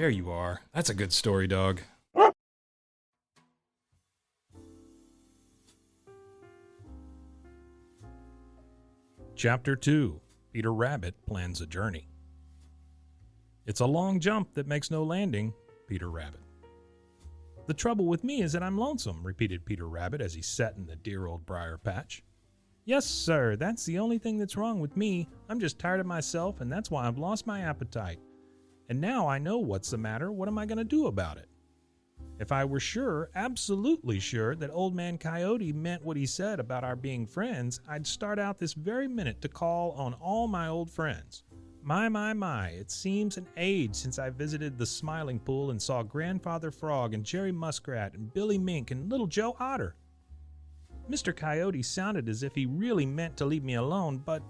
there you are. That's a good story, dog. Chapter 2. Peter Rabbit Plans a Journey. It's a long jump that makes no landing, Peter Rabbit. The trouble with me is that I'm lonesome, repeated Peter Rabbit as he sat in the dear old briar patch. Yes, sir, that's the only thing that's wrong with me. I'm just tired of myself, and that's why I've lost my appetite. And now I know what's the matter. What am I going to do about it? If I were sure, absolutely sure, that Old Man Coyote meant what he said about our being friends, I'd start out this very minute to call on all my old friends. My, it seems an age since I visited the Smiling Pool and saw Grandfather Frog and Jerry Muskrat and Billy Mink and Little Joe Otter. Mr. Coyote sounded as if he really meant to leave me alone, but,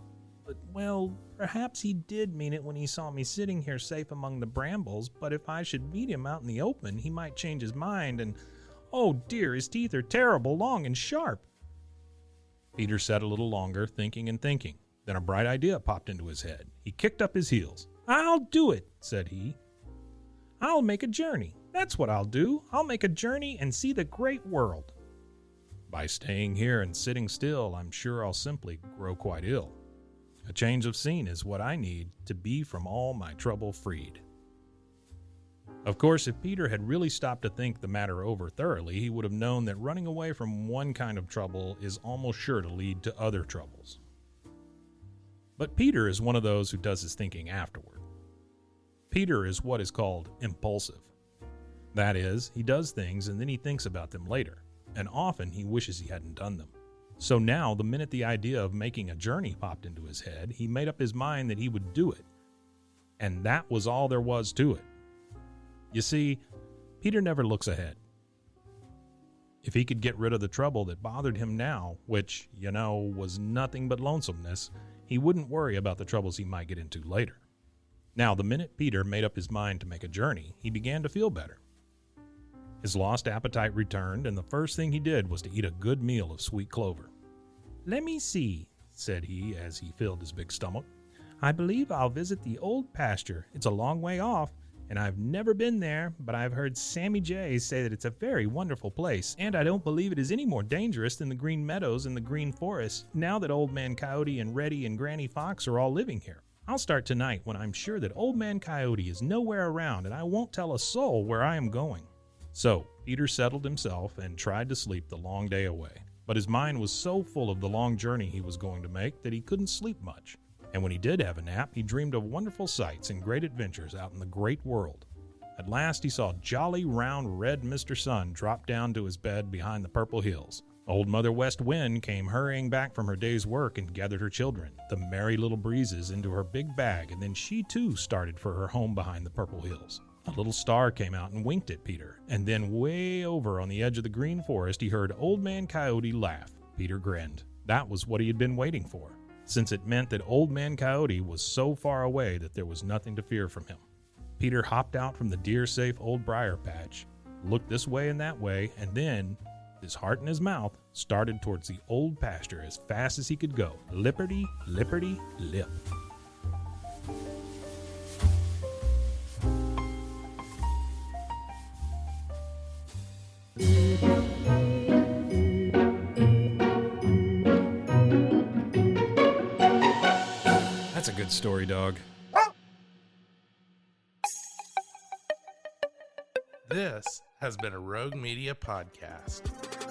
well, perhaps he did mean it when he saw me sitting here safe among the brambles, but if I should meet him out in the open, he might change his mind and, oh dear, his teeth are terrible, long and sharp. Peter sat a little longer, thinking and thinking. Then a bright idea popped into his head. He kicked up his heels. I'll do it, said he. I'll make a journey. That's what I'll do. I'll make a journey and see the great world. By staying here and sitting still, I'm sure I'll simply grow quite ill. A change of scene is what I need to be from all my trouble freed. Of course, if Peter had really stopped to think the matter over thoroughly, he would have known that running away from one kind of trouble is almost sure to lead to other troubles. But Peter is one of those who does his thinking afterward. Peter is what is called impulsive. That is, he does things and then he thinks about them later, and often he wishes he hadn't done them. So now, the minute the idea of making a journey popped into his head, he made up his mind that he would do it. And that was all there was to it. You see, Peter never looks ahead. If he could get rid of the trouble that bothered him now, which, was nothing but lonesomeness, he wouldn't worry about the troubles he might get into later. Now, the minute Peter made up his mind to make a journey, he began to feel better. His lost appetite returned, and the first thing he did was to eat a good meal of sweet clover. Let me see, said he as he filled his big stomach. I believe I'll visit the old pasture. It's a long way off, and I've never been there, but I've heard Sammy Jay say that it's a very wonderful place, and I don't believe it is any more dangerous than the Green Meadows and the Green Forest, now that Old Man Coyote and Reddy and Granny Fox are all living here. I'll start tonight when I'm sure that Old Man Coyote is nowhere around, and I won't tell a soul where I am going. So, Peter settled himself and tried to sleep the long day away, but his mind was so full of the long journey he was going to make that he couldn't sleep much. And when he did have a nap, he dreamed of wonderful sights and great adventures out in the great world. At last he saw jolly, round, red Mr. Sun drop down to his bed behind the purple hills. Old Mother West Wind came hurrying back from her day's work and gathered her children, the merry little breezes, into her big bag, and then she too started for her home behind the purple hills. A little star came out and winked at Peter, and then way over on the edge of the green forest he heard Old Man Coyote laugh. Peter grinned. That was what he had been waiting for, since it meant that Old Man Coyote was so far away that there was nothing to fear from him. Peter hopped out from the deer-safe old briar patch, looked this way and that way, and then, his heart in his mouth, started towards the old pasture as fast as he could go. Lipperty, lipperty, lip. That's a good story, dog. This has been a Rogue Media podcast.